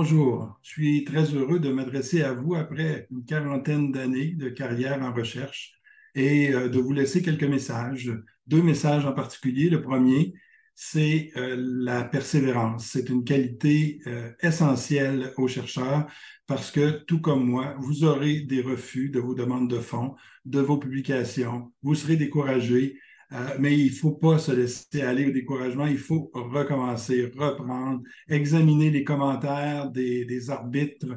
Bonjour, je suis très heureux de m'adresser à vous après une quarantaine d'années de carrière en recherche et de vous laisser quelques messages, deux messages en particulier. Le premier, c'est la persévérance. C'est une qualité essentielle aux chercheurs parce que, tout comme moi, vous aurez des refus de vos demandes de fonds, de vos publications, vous serez découragé. Mais il ne faut pas se laisser aller au découragement, il faut recommencer, reprendre, examiner les commentaires des arbitres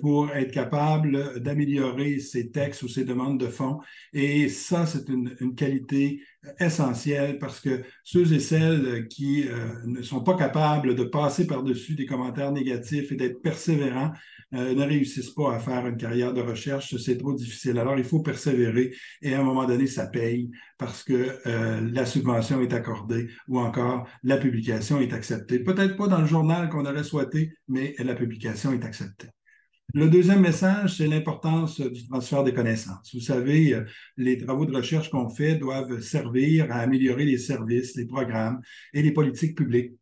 pour être capable d'améliorer ces textes ou ces demandes de fonds. Et ça, c'est une qualité essentielle parce que ceux et celles qui ne sont pas capables de passer par-dessus des commentaires négatifs et d'être persévérants ne réussissent pas à faire une carrière de recherche. C'est trop difficile. Alors, il faut persévérer et à un moment donné, ça paye parce que la subvention est accordée ou encore la publication est acceptée. Peut-être pas dans le journal qu'on aurait souhaité, mais la publication est acceptée. Le deuxième message, c'est l'importance du transfert des connaissances. Vous savez, les travaux de recherche qu'on fait doivent servir à améliorer les services, les programmes et les politiques publiques.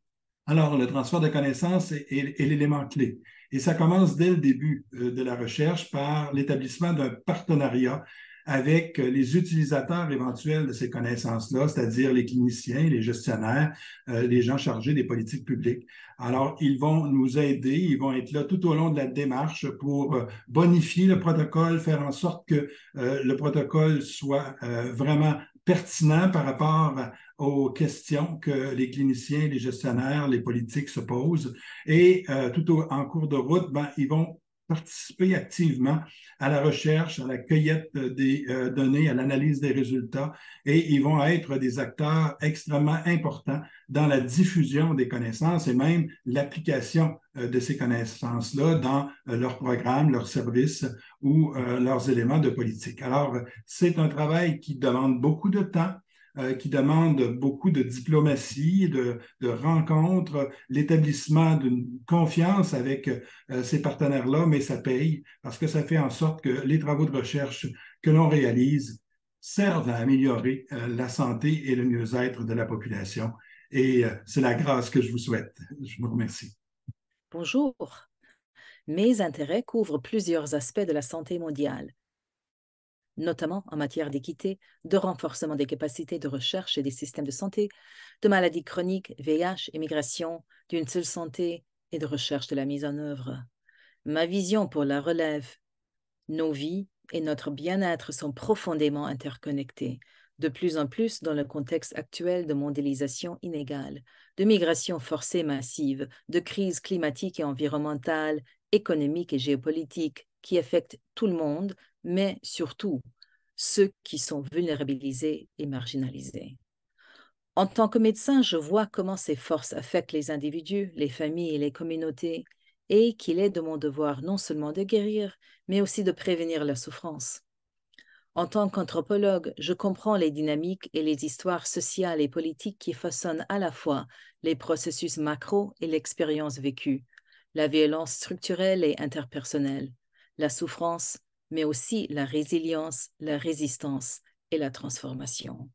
Alors, le transfert de connaissances est l'élément clé. Et ça commence dès le début de la recherche par l'établissement d'un partenariat avec les utilisateurs éventuels de ces connaissances-là, c'est-à-dire les cliniciens, les gestionnaires, les gens chargés des politiques publiques. Alors, ils vont nous aider, ils vont être là tout au long de la démarche pour bonifier le protocole, faire en sorte que le protocole soit vraiment pertinent par rapport aux questions que les cliniciens, les gestionnaires, les politiques se posent. Et en cours de route, ben, ils vont participer activement à la recherche, à la cueillette des données, à l'analyse des résultats, et ils vont être des acteurs extrêmement importants dans la diffusion des connaissances et même l'application de ces connaissances-là dans leurs programmes, leurs services ou leurs éléments de politique. Alors, c'est un travail qui demande beaucoup de temps, qui demande beaucoup de diplomatie, de rencontres, l'établissement d'une confiance avec ces partenaires-là, mais ça paye parce que ça fait en sorte que les travaux de recherche que l'on réalise servent à améliorer la santé et le mieux-être de la population. Et c'est la grâce que je vous souhaite. Je vous remercie. Bonjour. Mes intérêts couvrent plusieurs aspects de la santé mondiale, notamment en matière d'équité, de renforcement des capacités de recherche et des systèmes de santé, de maladies chroniques, VIH, immigration, d'une seule santé et de recherche de la mise en œuvre. Ma vision pour la relève, nos vies et notre bien-être sont profondément interconnectés, de plus en plus dans le contexte actuel de mondialisation inégale, de migration forcée massive, de crise climatique et environnementale, économique et géopolitique qui affectent tout le monde, mais surtout ceux qui sont vulnérabilisés et marginalisés. En tant que médecin, je vois comment ces forces affectent les individus, les familles et les communautés, et qu'il est de mon devoir non seulement de guérir, mais aussi de prévenir la souffrance. En tant qu'anthropologue, je comprends les dynamiques et les histoires sociales et politiques qui façonnent à la fois les processus macro et l'expérience vécue, la violence structurelle et interpersonnelle, la souffrance, mais aussi la résilience, la résistance et la transformation.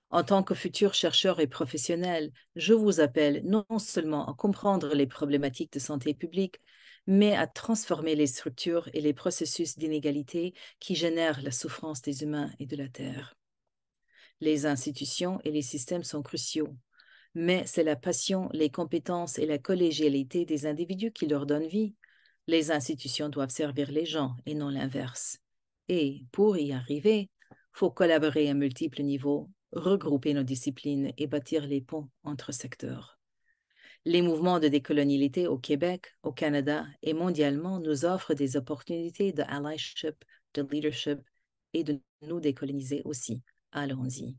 En tant que futur chercheur et professionnel, je vous appelle non seulement à comprendre les problématiques de santé publique, mais à transformer les structures et les processus d'inégalité qui génèrent la souffrance des humains et de la Terre. Les institutions et les systèmes sont cruciaux, mais c'est la passion, les compétences et la collégialité des individus qui leur donnent vie. Les institutions doivent servir les gens et non l'inverse. Et pour y arriver, il faut collaborer à multiples niveaux, regrouper nos disciplines et bâtir les ponts entre secteurs. Les mouvements de décolonialité au Québec, au Canada et mondialement nous offrent des opportunités de allyship, de leadership et de nous décoloniser aussi. Allons-y.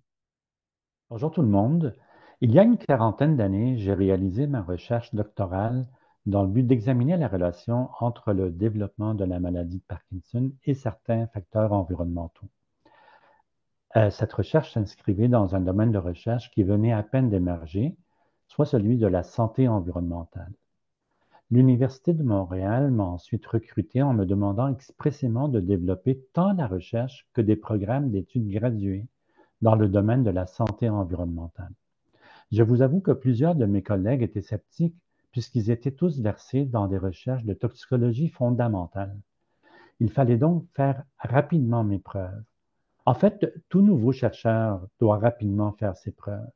Bonjour tout le monde. Il y a une quarantaine d'années, j'ai réalisé ma recherche doctorale dans le but d'examiner la relation entre le développement de la maladie de Parkinson et certains facteurs environnementaux. Cette recherche s'inscrivait dans un domaine de recherche qui venait à peine d'émerger, soit celui de la santé environnementale. L'Université de Montréal m'a ensuite recruté en me demandant expressément de développer tant la recherche que des programmes d'études graduées dans le domaine de la santé environnementale. Je vous avoue que plusieurs de mes collègues étaient sceptiques puisqu'ils étaient tous versés dans des recherches de toxicologie fondamentale. Il fallait donc faire rapidement mes preuves. En fait, tout nouveau chercheur doit rapidement faire ses preuves.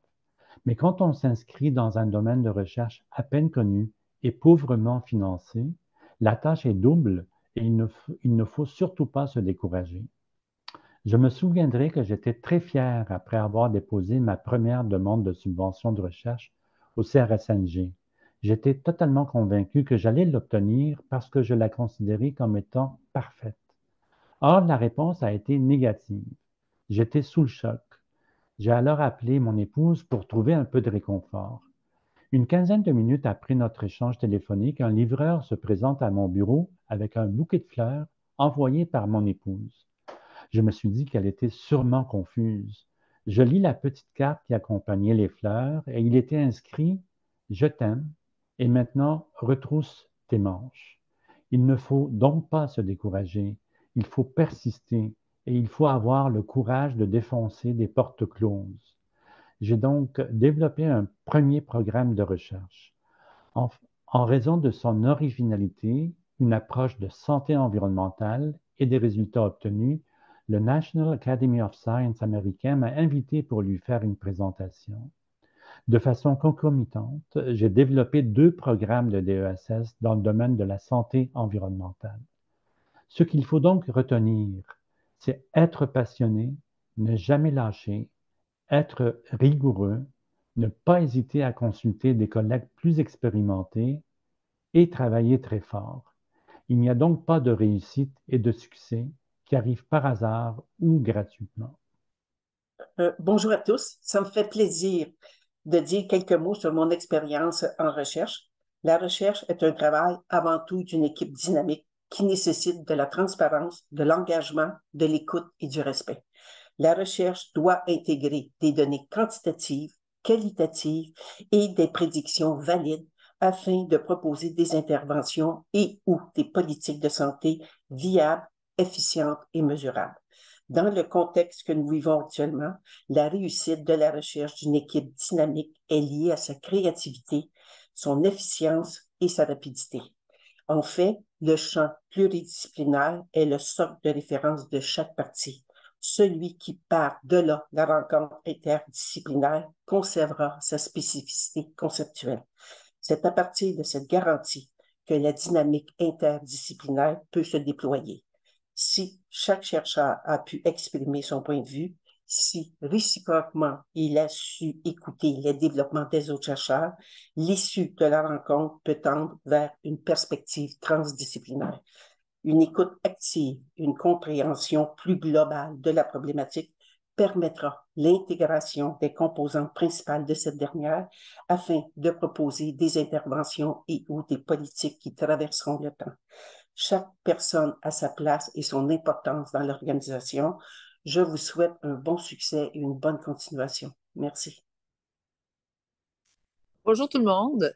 Mais quand on s'inscrit dans un domaine de recherche à peine connu et pauvrement financé, la tâche est double et il ne faut surtout pas se décourager. Je me souviendrai que j'étais très fier après avoir déposé ma première demande de subvention de recherche au CRSNG. J'étais totalement convaincu que j'allais l'obtenir parce que je la considérais comme étant parfaite. Or, la réponse a été négative. J'étais sous le choc. J'ai alors appelé mon épouse pour trouver un peu de réconfort. Une quinzaine de minutes après notre échange téléphonique, un livreur se présente à mon bureau avec un bouquet de fleurs envoyé par mon épouse. Je me suis dit qu'elle était sûrement confuse. Je lis la petite carte qui accompagnait les fleurs et il était inscrit « Je t'aime et maintenant retrousse tes manches ». Il ne faut donc pas se décourager, il faut persister et il faut avoir le courage de défoncer des portes closes. J'ai donc développé un premier programme de recherche. En, en raison de son originalité, une approche de santé environnementale et des résultats obtenus, le National Academy of Science américain m'a invité pour lui faire une présentation. De façon concomitante, j'ai développé 2 programmes de DESS dans le domaine de la santé environnementale. Ce qu'il faut donc retenir, c'est être passionné, ne jamais lâcher, être rigoureux, ne pas hésiter à consulter des collègues plus expérimentés et travailler très fort. Il n'y a donc pas de réussite et de succès qui arrivent par hasard ou gratuitement. Bonjour à tous. Ça me fait plaisir de dire quelques mots sur mon expérience en recherche. La recherche est un travail avant tout d'une équipe dynamique qui nécessite de la transparence, de l'engagement, de l'écoute et du respect. La recherche doit intégrer des données quantitatives, qualitatives et des prédictions valides afin de proposer des interventions et ou des politiques de santé viables, efficientes et mesurables. Dans le contexte que nous vivons actuellement, la réussite de la recherche d'une équipe dynamique est liée à sa créativité, son efficience et sa rapidité. En fait, le champ pluridisciplinaire est le socle de référence de chaque partie. Celui qui part de là, la rencontre interdisciplinaire, conservera sa spécificité conceptuelle. C'est à partir de cette garantie que la dynamique interdisciplinaire peut se déployer. Si chaque chercheur a pu exprimer son point de vue, si réciproquement il a su écouter les développements des autres chercheurs, l'issue de la rencontre peut tendre vers une perspective transdisciplinaire. Une écoute active, une compréhension plus globale de la problématique permettra l'intégration des composantes principales de cette dernière afin de proposer des interventions et ou des politiques qui traverseront le temps. Chaque personne a sa place et son importance dans l'organisation. Je vous souhaite un bon succès et une bonne continuation. Merci. Bonjour tout le monde.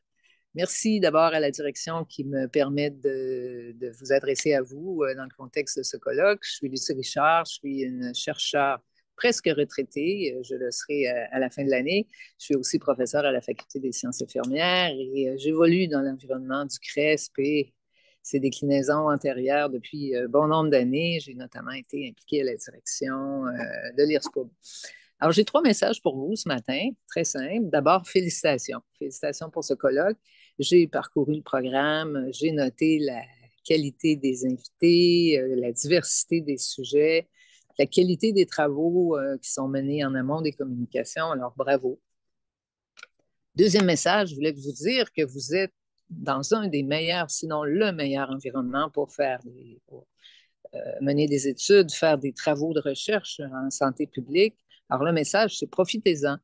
Merci d'abord à la direction qui me permet de vous adresser à vous dans le contexte de ce colloque. Je suis Lucie Richard, je suis une chercheure presque retraitée, je le serai à la fin de l'année. Je suis aussi professeure à la Faculté des sciences infirmières et j'évolue dans l'environnement du CRESP et ses déclinaisons antérieures depuis bon nombre d'années. J'ai notamment été impliquée à la direction de l'IRSPOB. Alors, j'ai 3 messages pour vous ce matin, très simples. D'abord, félicitations. Félicitations pour ce colloque. J'ai parcouru le programme, j'ai noté la qualité des invités, la diversité des sujets, la qualité des travaux qui sont menés en amont des communications. Alors, bravo. Deuxième message, je voulais vous dire que vous êtes dans un des meilleurs, sinon le meilleur environnement pour mener des études, faire des travaux de recherche en santé publique. Alors, le message, c'est profitez-en.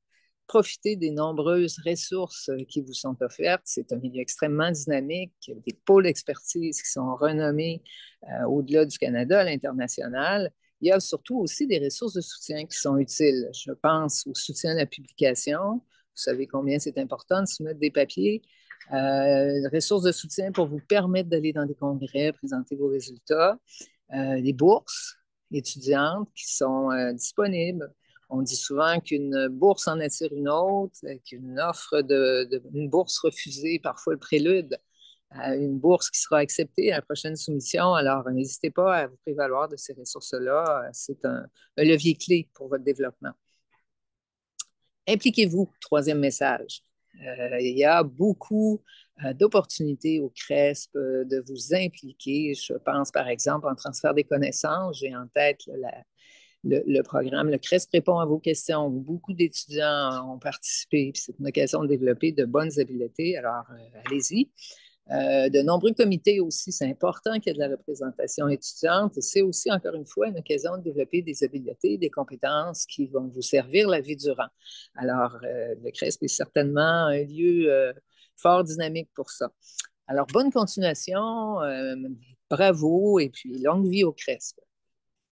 Profitez des nombreuses ressources qui vous sont offertes. C'est un milieu extrêmement dynamique, des pôles d'expertise qui sont renommés au-delà du Canada, à l'international. Il y a surtout aussi des ressources de soutien qui sont utiles. Je pense au soutien à la publication. Vous savez combien c'est important de soumettre des papiers. Ressources de soutien pour vous permettre d'aller dans des congrès, présenter vos résultats. Des bourses étudiantes qui sont disponibles. On dit souvent qu'une bourse en attire une autre, qu'une offre une bourse refusée, parfois le prélude à une bourse qui sera acceptée à la prochaine soumission. Alors, n'hésitez pas à vous prévaloir de ces ressources-là. C'est un levier clé pour votre développement. Impliquez-vous, troisième message. Il y a beaucoup d'opportunités au CRESP de vous impliquer. Je pense, par exemple, en transfert des connaissances. J'ai en tête le programme. Le CRESP répond à vos questions. Beaucoup d'étudiants ont participé. C'est une occasion de développer de bonnes habiletés. Alors, allez-y. De nombreux comités aussi, c'est important qu'il y ait de la représentation étudiante. C'est aussi, encore une fois, une occasion de développer des habiletés, des compétences qui vont vous servir la vie durant. Alors, le CRESP est certainement un lieu fort dynamique pour ça. Alors, bonne continuation, bravo et puis longue vie au CRESP.